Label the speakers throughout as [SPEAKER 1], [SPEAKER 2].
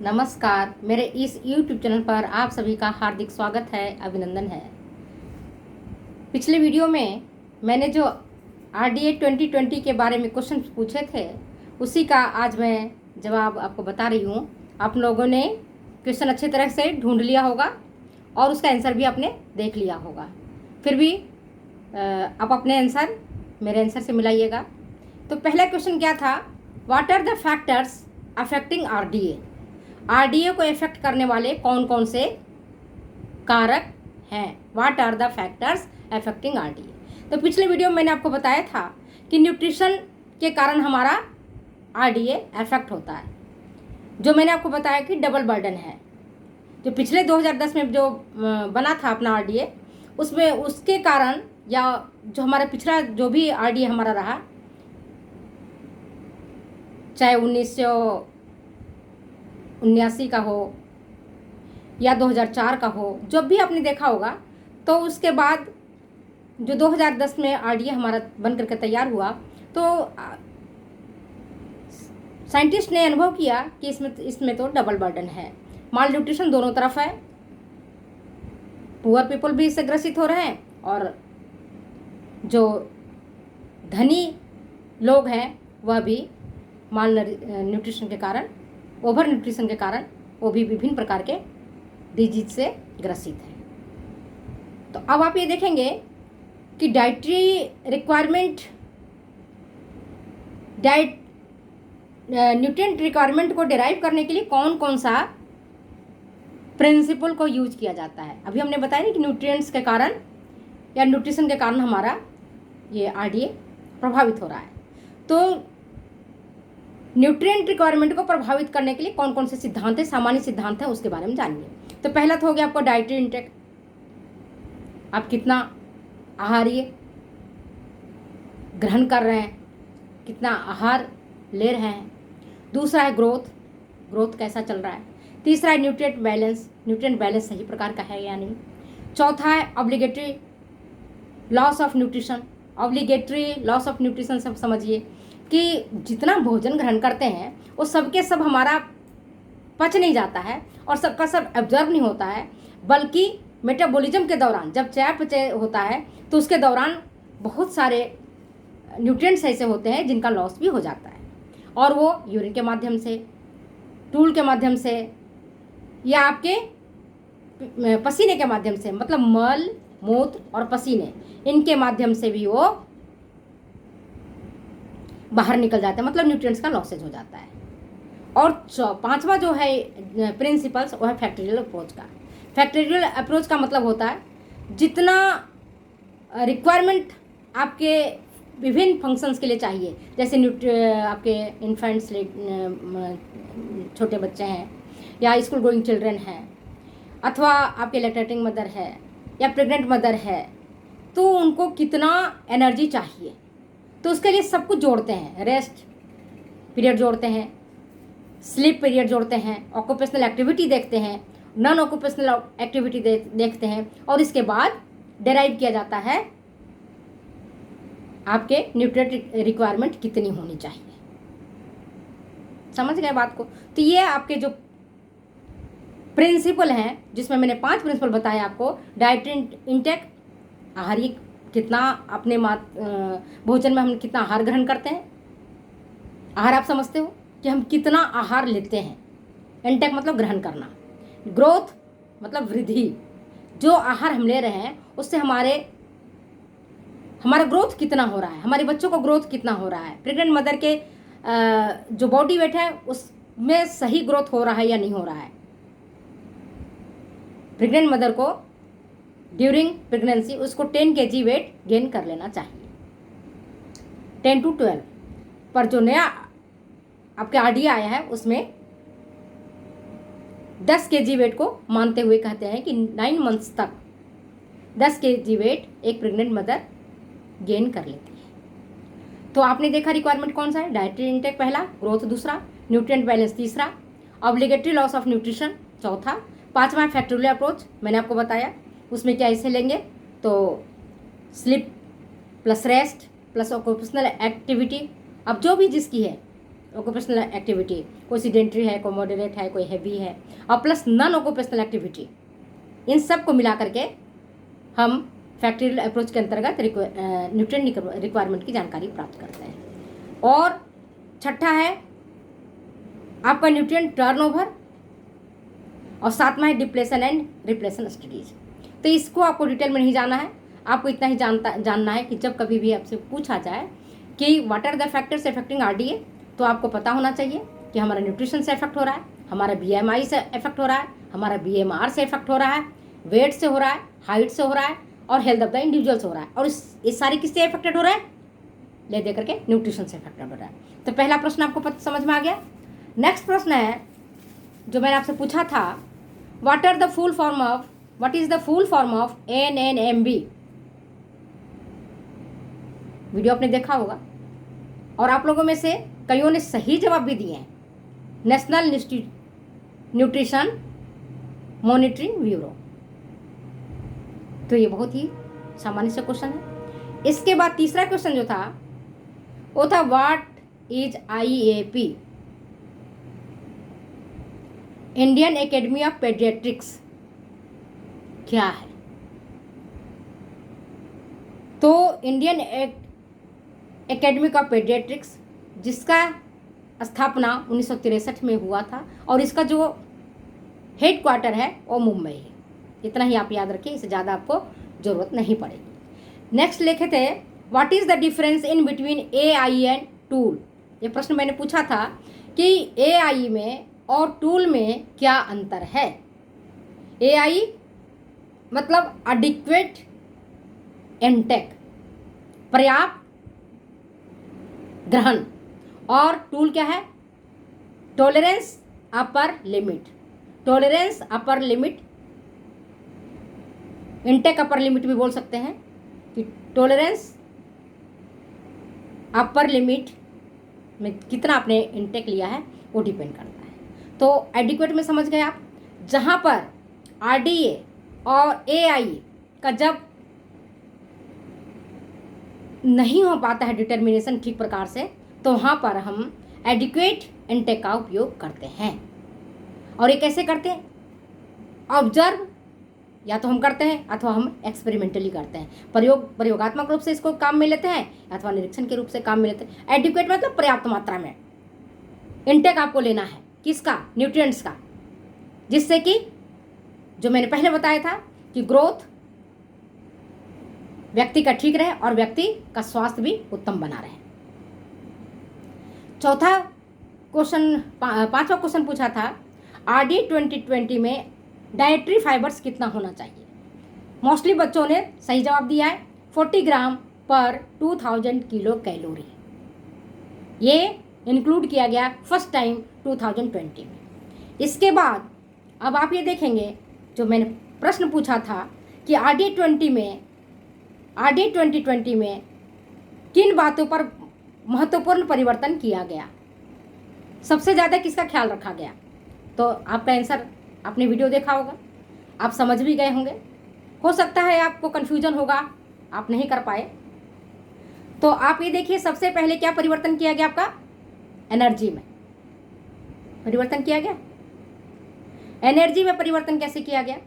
[SPEAKER 1] नमस्कार। मेरे इस YouTube चैनल पर आप सभी का हार्दिक स्वागत है, अभिनंदन है। पिछले वीडियो में मैंने जो RDA 2020 के बारे में क्वेश्चन पूछे थे, उसी का आज मैं जवाब आपको बता रही हूँ। आप लोगों ने क्वेश्चन अच्छी तरह से ढूंढ लिया होगा और उसका आंसर भी आपने देख लिया होगा। फिर भी आप अपने आंसर मेरे आंसर से मिलाइएगा। तो पहला क्वेश्चन क्या था? What are the factors affecting RDA को इफेक्ट करने वाले कौन कौन से कारक हैं? What are the factors affecting RDA। तो पिछले वीडियो में मैंने आपको बताया था कि न्यूट्रिशन के कारण हमारा RDA अफेक्ट होता है। जो मैंने आपको बताया कि डबल बर्डन है। जो पिछले 2010 में जो बना था अपना RDA, उसमें उसके कारण या जो हमारा पिछला जो भी RDA हमारा रहा, चाहे 1979 का हो या 2004 का हो, जब भी आपने देखा होगा, तो उसके बाद जो 2010 में RDA हमारा बन करके तैयार हुआ, तो साइंटिस्ट ने अनुभव किया कि इसमें तो डबल बर्डन है। माल न्यूट्रिशन दोनों तरफ है। पुअर पीपल भी इससे ग्रसित हो रहे हैं और जो धनी लोग हैं वह भी माल न्यूट्रिशन के कारण, ओवर न्यूट्रिशन के कारण वो भी विभिन्न प्रकार के डिजीज से ग्रसित है। तो अब आप ये देखेंगे कि न्यूट्रिएंट रिक्वायरमेंट को डिराइव करने के लिए कौन कौन सा प्रिंसिपल को यूज किया जाता है। अभी हमने बताया ना कि न्यूट्रिएंट्स के कारण या न्यूट्रिशन के कारण हमारा ये RDA प्रभावित हो रहा है। तो न्यूट्रिएंट रिक्वायरमेंट को प्रभावित करने के लिए कौन कौन से सिद्धांत है, सामान्य सिद्धांत है, उसके बारे में जानिए। तो पहला तो हो गया आपको डाइटरी इंटेक। आप कितना आहार्य ग्रहण कर रहे हैं, कितना आहार ले रहे हैं। दूसरा है ग्रोथ कैसा चल रहा है। तीसरा है न्यूट्रिएंट बैलेंस सही प्रकार का है या नहीं। चौथा है ऑब्लिगेटरी लॉस ऑफ न्यूट्रिशन। सब समझिए कि जितना भोजन ग्रहण करते हैं वो सबके सब हमारा पच नहीं जाता है और सबका सब एब्जॉर्ब नहीं होता है, बल्कि मेटाबॉलिज्म के दौरान जब चयापचय होता है तो उसके दौरान बहुत सारे न्यूट्रिएंट्स ऐसे होते हैं जिनका लॉस भी हो जाता है, और वो यूरिन के माध्यम से, टूल के माध्यम से या आपके पसीने के माध्यम से, मतलब मल, मूत्र और पसीने, इनके माध्यम से भी वो बाहर निकल जाते हैं, मतलब न्यूट्रिएंट्स का लॉसेज हो जाता है। और पांचवा जो है प्रिंसिपल्स, वो है फैक्टोरियल अप्रोच का। फैक्टोरियल अप्रोच का मतलब होता है जितना रिक्वायरमेंट आपके विभिन्न फंक्शंस के लिए चाहिए, जैसे आपके इन्फेंट्स, छोटे बच्चे हैं या स्कूल गोइंग चिल्ड्रन हैं, अथवा आपके लैक्टेटिंग मदर है या प्रेग्नेंट मदर है, तो उनको कितना एनर्जी चाहिए, तो उसके लिए सब कुछ जोड़ते हैं। रेस्ट पीरियड जोड़ते हैं, स्लीप पीरियड जोड़ते हैं, ऑक्यूपेशनल एक्टिविटी देखते हैं, नॉन ऑक्यूपेशनल एक्टिविटी देखते हैं, और इसके बाद डेराइव किया जाता है आपके न्यूट्रिएंट रिक्वायरमेंट कितनी होनी चाहिए। समझ गए बात को? तो ये आपके जो प्रिंसिपल हैं, जिसमें मैंने 5 प्रिंसिपल बताए आपको। डाइटरी इंटेक, आहार्य कितना अपने भोजन में हम कितना आहार ग्रहण करते हैं। आहार आप समझते हो कि हम कितना आहार लेते हैं। इंटेक मतलब ग्रहण करना। ग्रोथ मतलब वृद्धि, जो आहार हम ले रहे हैं उससे हमारा ग्रोथ कितना हो रहा है, हमारे बच्चों को ग्रोथ कितना हो रहा है, प्रेग्नेंट मदर के जो बॉडी वेट है उसमें सही ग्रोथ हो रहा है या नहीं हो रहा है। प्रेग्नेंट मदर को ड्यूरिंग प्रेगनेंसी उसको 10 kg वेट गेन कर लेना चाहिए। 10 to 12 पर जो नया आपके RDA आया है उसमें 10 kg वेट को मानते हुए कहते हैं कि 9 मंथ्स तक 10 kg वेट एक प्रेग्नेंट मदर गेन कर लेती है। तो आपने देखा रिक्वायरमेंट कौन सा है? डाइटरी इंटेक पहला, ग्रोथ दूसरा, न्यूट्रिएंट बैलेंस तीसरा, ऑब्लिगेटरी लॉस ऑफ न्यूट्रिशन चौथा, पांचवा है फैक्टोरियल अप्रोच, मैंने आपको बताया। उसमें क्या ऐसे लेंगे तो sleep plus rest plus occupational activity, अब जो भी जिसकी है ऑक्यूपेशनल एक्टिविटी, कोई सीडेंट्री है, कोई मॉडरेट है, कोई हैवी है, और प्लस नॉन ऑक्यूपेशनल एक्टिविटी, इन सब को मिला करके हम फैक्टरियल अप्रोच के अंतर्गत न्यूट्रिएंट रिक्वायरमेंट की जानकारी प्राप्त करते हैं। और छठा है आपका न्यूट्रिएंट टर्नओवर, और सातवां है डिप्लेशन एंड रिप्लेशन स्टडीज। तो इसको आपको डिटेल में नहीं जाना है, आपको इतना ही जानना है कि जब कभी भी आपसे पूछा जाए कि what are the factors affecting RDA, तो आपको पता होना चाहिए कि हमारा न्यूट्रिशन से इफेक्ट हो रहा है, हमारा बीएमआई से इफेक्ट हो रहा है, हमारा बीएमआर से इफेक्ट हो रहा है, वेट से हो रहा है, हाइट से हो रहा है, और हेल्थ ऑफ द इंडिविजुअल से हो रहा है। और इस सारी किससे इफेक्टेड हो रहा है? ले दे करके न्यूट्रिशन से इफेक्टेड हो रहा है। तो पहला प्रश्न आपको समझ में आ गया। नेक्स्ट प्रश्न है जो मैंने आपसे पूछा था, what is the full form of NNMB। Video आपने देखा होगा और आप लोगों में से कईयों ने सही जवाब भी दिए हैं, नेशनल न्यूट्रिशन मॉनिटरिंग ब्यूरो। तो ये बहुत ही सामान्य से क्वेश्चन है। इसके बाद तीसरा क्वेश्चन जो था वो था what is IAP, Indian Academy of Pediatrics, क्या है? तो इंडियन एकेडमी ऑफ पेडियाट्रिक्स, जिसका स्थापना 1963 में हुआ था, और इसका जो हेड क्वार्टर है वो मुंबई है। इतना ही आप याद रखिए, इससे ज़्यादा आपको ज़रूरत नहीं पड़ेगी। नेक्स्ट लिखे थे what is the difference in between AI and tool. ये प्रश्न मैंने पूछा था कि AI में और टूल में क्या अंतर है। AI मतलब एडिक्वेट इनटेक, पर्याप्त ग्रहण, और टूल क्या है? Tolerance upper limit, tolerance upper limit, intake upper limit भी बोल सकते हैं कि टॉलरेंस अपर लिमिट में कितना आपने इनटेक लिया है वो डिपेंड करता है। तो एडिक्वेट में समझ गए आप, जहाँ पर RDA और AI का जब नहीं हो पाता है डिटर्मिनेशन ठीक प्रकार से, तो वहाँ पर हम एडिक्वेट इनटेक का उपयोग करते हैं। और ये कैसे करते हैं? ऑब्जर्व या तो हम करते हैं अथवा हम एक्सपेरिमेंटली करते हैं, प्रयोगात्मक रूप से इसको काम में लेते हैं अथवा निरीक्षण के रूप से काम में लेते हैं। एडिक्वेट मतलब पर्याप्त मात्रा में इनटेक आपको लेना है, किसका? न्यूट्रिएंट्स का, जिससे कि जो मैंने पहले बताया था कि ग्रोथ व्यक्ति का ठीक रहे और व्यक्ति का स्वास्थ्य भी उत्तम बना रहे। चौथा क्वेश्चन, पांचवा क्वेश्चन पूछा था RDA 2020 में डाइटरी फाइबर्स कितना होना चाहिए। मोस्टली बच्चों ने सही जवाब दिया है 40 ग्राम पर 2000 किलो कैलोरी। ये इंक्लूड किया गया फर्स्ट टाइम 2020 में। इसके बाद अब आप ये देखेंगे जो मैंने प्रश्न पूछा था कि RDA 2020 में किन बातों पर महत्वपूर्ण परिवर्तन किया गया, सबसे ज़्यादा किसका ख्याल रखा गया। तो आपका आंसर आपने वीडियो देखा होगा, आप समझ भी गए होंगे। हो सकता है आपको कन्फ्यूजन होगा, आप नहीं कर पाए। तो आप ये देखिए सबसे पहले क्या परिवर्तन किया गया, आपका एनर्जी में परिवर्तन किया गया। एनर्जी में परिवर्तन कैसे किया गया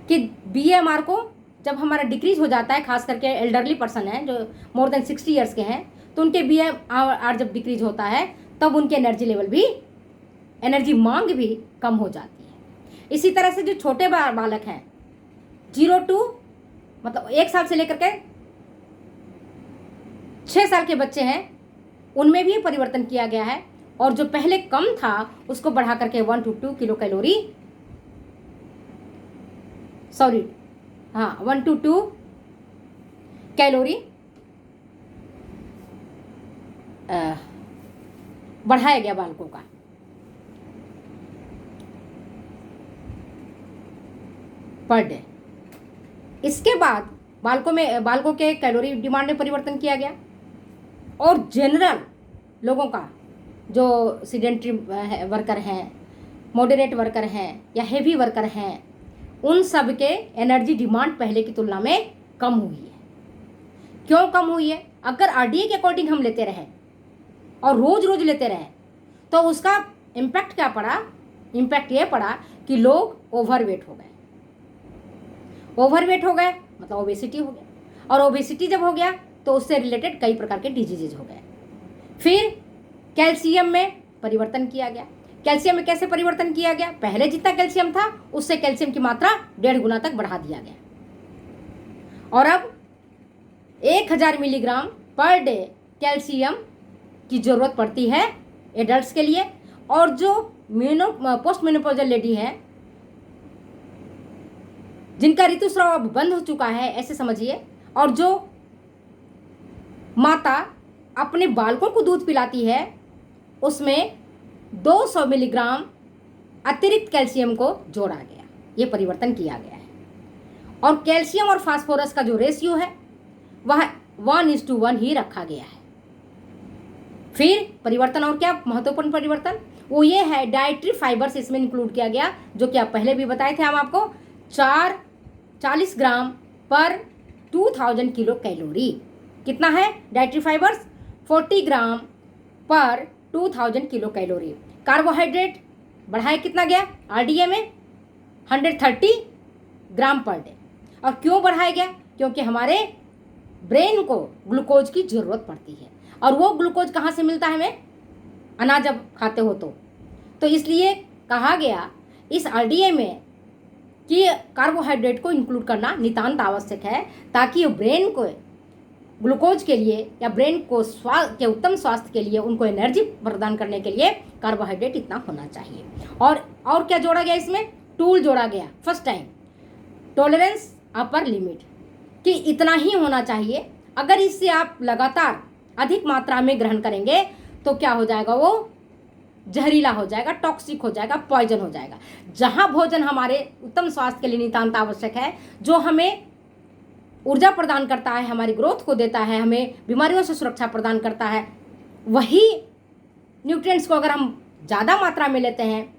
[SPEAKER 1] कि BMR को जब हमारा डिक्रीज हो जाता है, खास करके एल्डरली पर्सन है जो मोर देन 60 ईयर्स के हैं, तो उनके BMR जब डिक्रीज होता है तब उनके एनर्जी लेवल भी, एनर्जी मांग भी कम हो जाती है। इसी तरह से जो छोटे बालक हैं 0 to मतलब 1 साल से लेकर के 6 साल के बच्चे हैं, उनमें भी परिवर्तन किया गया है। और जो पहले कम था उसको बढ़ा करके 1 to 2 kilo calorie, 1 to 2 calorie बढ़ाया गया बालकों का। Per day. इसके बाद बालकों के कैलोरी डिमांड में परिवर्तन किया गया और जनरल लोगों का जो सीडेंट्री वर्कर हैं, मॉडरेट वर्कर हैं या हेवी वर्कर हैं, उन सब के एनर्जी डिमांड पहले की तुलना में कम हुई है। क्यों कम हुई है? अगर RDA के अकॉर्डिंग हम लेते रहे और रोज रोज लेते रहे तो उसका इम्पैक्ट क्या पड़ा? इम्पैक्ट ये पड़ा कि लोग ओवरवेट हो गए। ओवरवेट हो गए मतलब ओबेसिटी हो गया, और ओबेसिटी जब हो गया तो उससे रिलेटेड कई प्रकार के डिजीजेज हो गए। फिर कैल्शियम में परिवर्तन किया गया। कैल्शियम में कैसे परिवर्तन किया गया? पहले जितना कैल्शियम था उससे कैल्शियम की मात्रा 1.5 गुना तक बढ़ा दिया गया, और अब 1000 मिलीग्राम पर डे कैल्शियम की जरूरत पड़ती है एडल्ट्स के लिए। और जो पोस्ट मेनोपॉजल लेडी है जिनका ऋतुस्राव अब बंद हो चुका है, ऐसे समझिए, और जो माता अपने बालकों को दूध पिलाती है, उसमें 200 मिलीग्राम अतिरिक्त कैल्शियम को जोड़ा गया। ये परिवर्तन किया गया है। और कैल्शियम और फास्फोरस का जो रेशियो है वह 1:1 ही रखा गया है। फिर परिवर्तन और क्या महत्वपूर्ण परिवर्तन, वो ये है डाइटरी फाइबर्स इसमें इंक्लूड किया गया, जो कि आप पहले भी बताए थे हम आपको। 40 ग्राम पर 2000 किलो कैलोरी। कितना है डाइटरी फाइबर्स? 40 ग्राम पर 2000 किलो कैलोरी। कार्बोहाइड्रेट बढ़ाए कितना गया आरडीए में? 130 ग्राम पर डे। और क्यों बढ़ाया गया? क्योंकि हमारे ब्रेन को ग्लूकोज की जरूरत पड़ती है, और वो ग्लूकोज कहाँ से मिलता है हमें? अनाज जब खाते हो तो इसलिए कहा गया इस आरडीए में कि कार्बोहाइड्रेट को इंक्लूड करना नितांत आवश्यक है, ताकि ब्रेन को ग्लूकोज के लिए या ब्रेन को के उत्तम स्वास्थ्य के लिए, उनको एनर्जी प्रदान करने के लिए कार्बोहाइड्रेट इतना होना चाहिए। और क्या जोड़ा गया इसमें? टूल जोड़ा गया first time, tolerance upper limit, कि इतना ही होना चाहिए। अगर इससे आप लगातार अधिक मात्रा में ग्रहण करेंगे तो क्या हो जाएगा? वो जहरीला हो जाएगा, टॉक्सिक हो जाएगा, पॉइजन हो जाएगा। जहां भोजन हमारे उत्तम स्वास्थ्य के लिए नितांत आवश्यक है, जो हमें ऊर्जा प्रदान करता है, हमारी ग्रोथ को देता है, हमें बीमारियों से सुरक्षा प्रदान करता है, वही न्यूट्रिएंट्स को अगर हम ज़्यादा मात्रा में लेते हैं,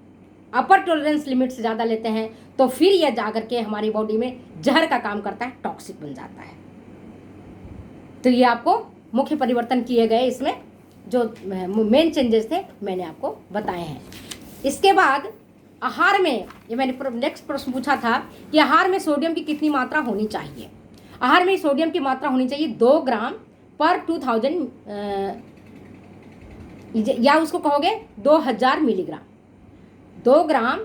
[SPEAKER 1] अपर टॉलरेंस लिमिट से ज़्यादा लेते हैं, तो फिर यह जाकर के हमारी बॉडी में जहर का काम करता है, टॉक्सिक बन जाता है। तो ये आपको मुख्य परिवर्तन किए गए, इसमें जो मेन चेंजेस थे मैंने आपको बताए हैं। इसके बाद आहार में, ये मैंने नेक्स्ट प्रश्न पूछा था कि आहार में सोडियम की कितनी मात्रा होनी चाहिए? आहार में सोडियम की मात्रा होनी चाहिए 2 ग्राम पर 2000, या उसको कहोगे 2000 मिलीग्राम। 2 ग्राम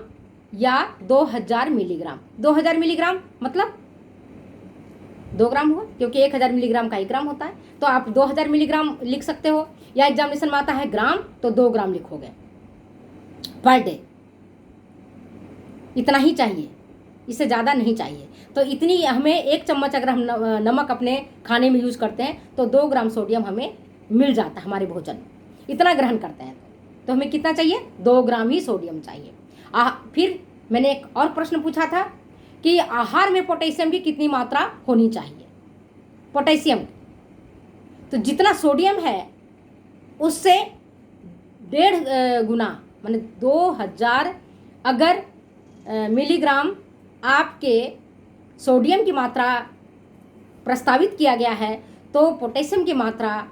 [SPEAKER 1] या 2000 मिलीग्राम। 2000 मिलीग्राम मतलब 2 ग्राम हुआ, क्योंकि 1000 मिलीग्राम का 1 ग्राम होता है, तो आप 2000 मिलीग्राम लिख सकते हो, या एग्जामिनेशन में आता है ग्राम तो 2 ग्राम लिखोगे पर डे। इतना ही चाहिए, इससे ज़्यादा नहीं चाहिए। तो इतनी हमें 1 चम्मच अगर हम नमक अपने खाने में यूज करते हैं तो 2 ग्राम सोडियम हमें मिल जाता है हमारे भोजन में। इतना ग्रहण करते हैं तो हमें कितना चाहिए? 2 ग्राम ही सोडियम चाहिए। फिर मैंने एक और प्रश्न पूछा था कि आहार में पोटेशियम की कितनी मात्रा होनी चाहिए? पोटेशियम, तो जितना सोडियम है उससे 1.5 गुना, माने 2000 अगर मिलीग्राम आपके सोडियम की मात्रा प्रस्तावित किया गया है, तो पोटेशियम की मात्रा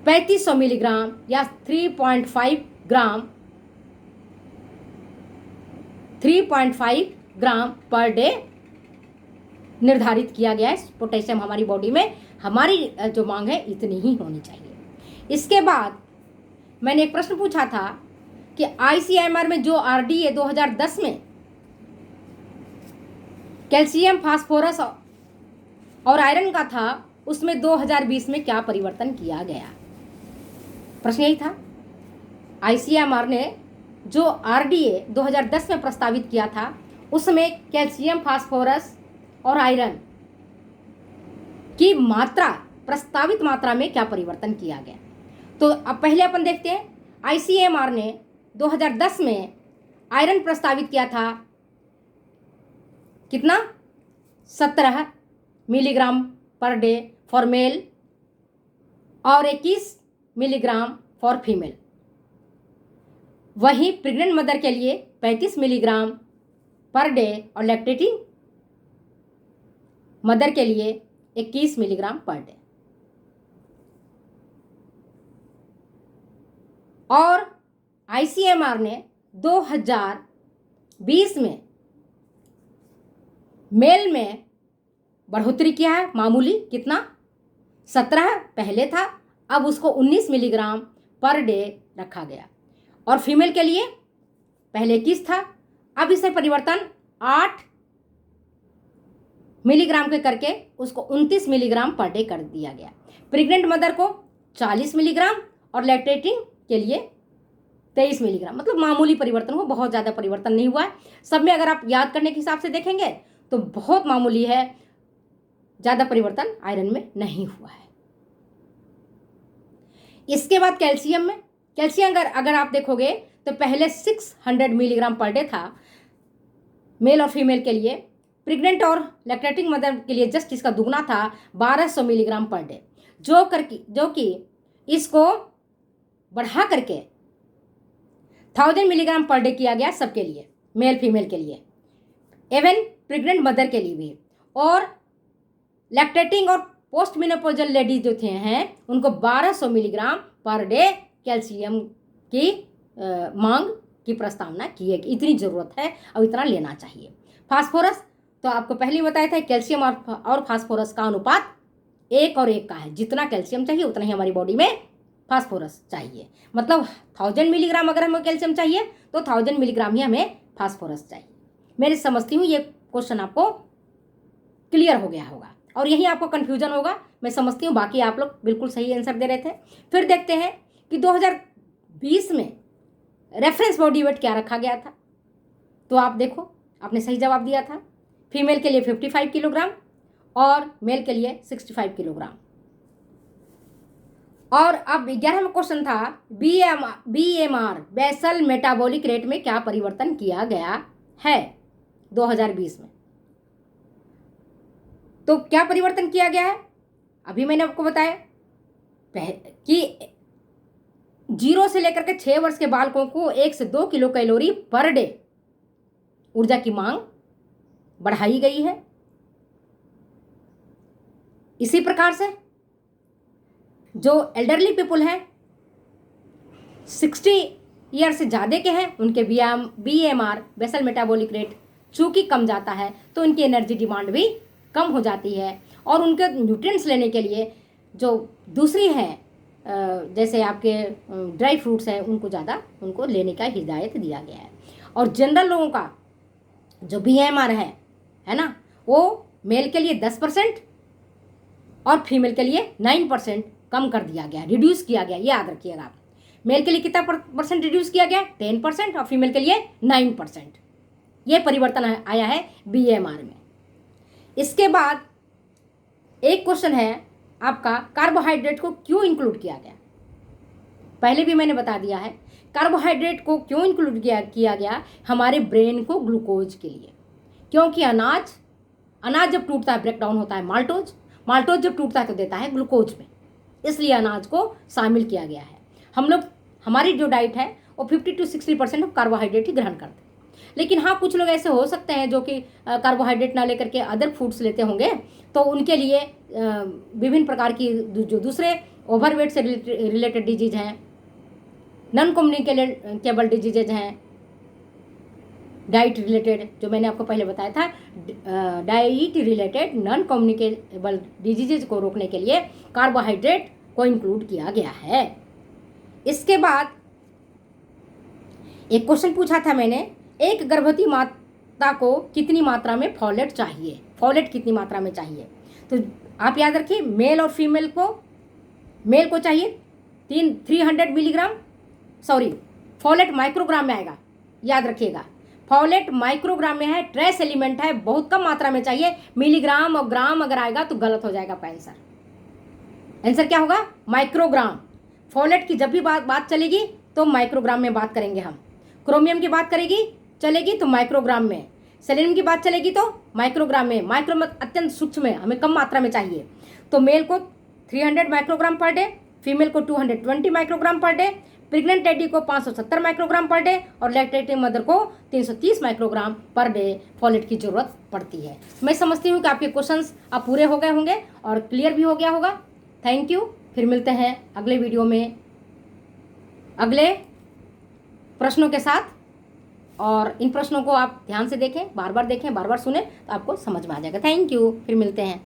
[SPEAKER 1] 3500 मिलीग्राम या 3.5 ग्राम पर डे निर्धारित किया गया है। पोटेशियम हमारी बॉडी में, हमारी जो मांग है इतनी ही होनी चाहिए। इसके बाद मैंने एक प्रश्न पूछा था कि आईसीएमआर में जो आरडीए 2010 में कैल्शियम, फास्फोरस और आयरन का था, उसमें 2020 में क्या परिवर्तन किया गया? प्रश्न यही था। आईसीएमआर ने जो आरडीए 2010 में प्रस्तावित किया था, उसमें कैल्शियम, फास्फोरस और आयरन की मात्रा, प्रस्तावित मात्रा में क्या परिवर्तन किया गया? तो अब पहले अपन देखते हैं। आईसीएमआर ने 2010 में आयरन प्रस्तावित किया था कितना? 17 milligram per day for male और 21 मिलीग्राम फॉर फीमेल। वहीं प्रेग्नेंट मदर के लिए 35 मिलीग्राम पर डे और लैक्टेटिंग मदर के लिए 21 मिलीग्राम पर डे। और ICMR ने 2020 में मेल में बढ़ोतरी किया है, मामूली, कितना, 17 पहले था, अब उसको 19 मिलीग्राम पर डे रखा गया। और फीमेल के लिए पहले 21 था, अब इसे परिवर्तन 8 मिलीग्राम के करके उसको 29 मिलीग्राम पर डे कर दिया गया। प्रेग्नेंट मदर को 40 मिलीग्राम और लैक्टेटिंग के लिए 23 मिलीग्राम, मतलब मामूली परिवर्तन हो, बहुत ज़्यादा परिवर्तन नहीं हुआ है। सब में अगर आप याद करने के हिसाब से देखेंगे तो बहुत मामूली है, ज़्यादा परिवर्तन आयरन में नहीं हुआ है। इसके बाद कैल्शियम में, कैल्शियम अगर आप देखोगे तो पहले 600 मिलीग्राम पर डे था मेल और फीमेल के लिए। प्रेग्नेंट और लैक्टेटिंग मदर के लिए जस्ट इसका दुगना था, 1200 मिलीग्राम पर डे, जो कि इसको बढ़ा करके 1000 मिलीग्राम पर डे किया गया सबके लिए, मेल फीमेल के लिए, इवन प्रेग्नेंट मदर के लिए भी। और लैक्टेटिंग और पोस्ट मेनोपॉजल लेडीज जो थे हैं उनको 1200 मिलीग्राम पर डे कैल्शियम की मांग की प्रस्तावना की है कि इतनी ज़रूरत है और इतना लेना चाहिए। फास्फोरस तो आपको पहले ही बताया था, कैल्शियम और फास्फोरस का अनुपात 1 और 1 का है। जितना कैल्शियम चाहिए उतना ही हमारी बॉडी में फास्फोरस चाहिए, मतलब 1000 मिलीग्राम अगर हमें कैल्शियम चाहिए तो 1000 मिलीग्राम ही हमें फास्फोरस चाहिए। मैं समझती हूँ ये क्वेश्चन आपको क्लियर हो गया होगा और यही आपको कन्फ्यूजन होगा, मैं समझती हूँ। बाकी आप लोग बिल्कुल सही आंसर दे रहे थे। फिर देखते हैं कि 2020 में रेफरेंस बॉडी वेट क्या रखा गया था। तो आप देखो, आपने सही जवाब दिया था, फीमेल के लिए 55 किलोग्राम और मेल के लिए 65 किलोग्राम। और अब 11वां क्वेश्चन था BMR बेसल मेटाबॉलिक रेट में क्या परिवर्तन किया गया है 2020 में। तो क्या परिवर्तन किया गया है, अभी मैंने आपको बताया कि 0 से लेकर के 6 वर्ष के बालकों को 1 से 2 किलो कैलोरी पर डे ऊर्जा की मांग बढ़ाई गई है। इसी प्रकार से जो एल्डरली पीपुल हैं, 60 ईयर से ज़्यादा के हैं, उनके BMR बेसल मेटाबॉलिक रेट चूंकि कम जाता है तो उनकी एनर्जी डिमांड भी कम हो जाती है और उनके न्यूट्रिएंट्स लेने के लिए जो दूसरी हैं जैसे आपके ड्राई फ्रूट्स हैं उनको लेने का हिदायत दिया गया है। और जनरल लोगों का जो BMR है ना, वो मेल के लिए 10% और फीमेल के लिए 9% कम कर दिया गया, रिड्यूस किया गया। ये याद रखिएगा आप, मेल के लिए कितना परसेंट रिड्यूस किया गया, 10% और फीमेल के लिए 9%। ये परिवर्तन आया है BMR में। इसके बाद एक क्वेश्चन है आपका, कार्बोहाइड्रेट को क्यों इंक्लूड किया गया। पहले भी मैंने बता दिया है, कार्बोहाइड्रेट को क्यों इंक्लूड किया गया, हमारे ब्रेन को ग्लूकोज के लिए, क्योंकि अनाज जब टूटता है ब्रेक डाउन होता है माल्टोज जब टूटता है तो देता है ग्लूकोज में, इसलिए अनाज को शामिल किया गया है। हमारी जो डाइट है वो 50 to 60% कार्बोहाइड्रेट ही ग्रहण करते हैं। लेकिन हाँ, कुछ लोग ऐसे हो सकते हैं जो कि कार्बोहाइड्रेट ना लेकर के अदर फूड्स लेते होंगे, तो उनके लिए विभिन्न प्रकार की जो दूसरे ओवरवेट से रिलेटेड डिजीज हैं, नॉन कम्युनिकेबल डिजीजेज हैं, डाइट रिलेटेड, जो मैंने आपको पहले बताया था, diet related non communicable diseases को रोकने के लिए कार्बोहाइड्रेट को इंक्लूड किया गया है। इसके बाद एक क्वेश्चन पूछा था मैंने, एक गर्भवती माता को कितनी मात्रा में फॉलेट चाहिए, फॉलेट कितनी मात्रा में चाहिए। तो आप याद रखिए, मेल और फीमेल को, मेल को चाहिए 300 मिलीग्राम, सॉरी फॉलेट माइक्रोग्राम में आएगा, याद रखिएगा फॉलेट माइक्रोग्राम में है, ट्रेस एलिमेंट है, बहुत कम मात्रा में चाहिए। मिलीग्राम और ग्राम अगर आएगा तो गलत हो जाएगा आपका आंसर क्या होगा, माइक्रोग्राम। फॉलेट की जब भी बात चलेगी तो माइक्रोग्राम में बात करेंगे हम। क्रोमियम की बात चलेगी तो माइक्रोग्राम में, सेलेनियम की बात चलेगी तो माइक्रोग्राम में। अत्यंत सूक्ष्म है, हमें कम मात्रा में चाहिए। तो मेल को 300 माइक्रोग्राम पर डे, फीमेल को 220 microgram per day, pregnant lady को 570 माइक्रोग्राम पर डे और लैक्टेटिंग मदर को 330 माइक्रोग्राम पर डे फॉलेट की जरूरत पड़ती है। मैं समझती हूँ कि आपके क्वेश्चंस अब पूरे हो गए होंगे और क्लियर भी हो गया होगा। थैंक यू, फिर मिलते हैं अगले वीडियो में। अगले प्रश्नों के साथ। और इन प्रश्नों को आप ध्यान से देखें, बार बार देखें, बार बार सुने, तो आपको समझ में आ जाएगा। थैंक यू, फिर मिलते हैं।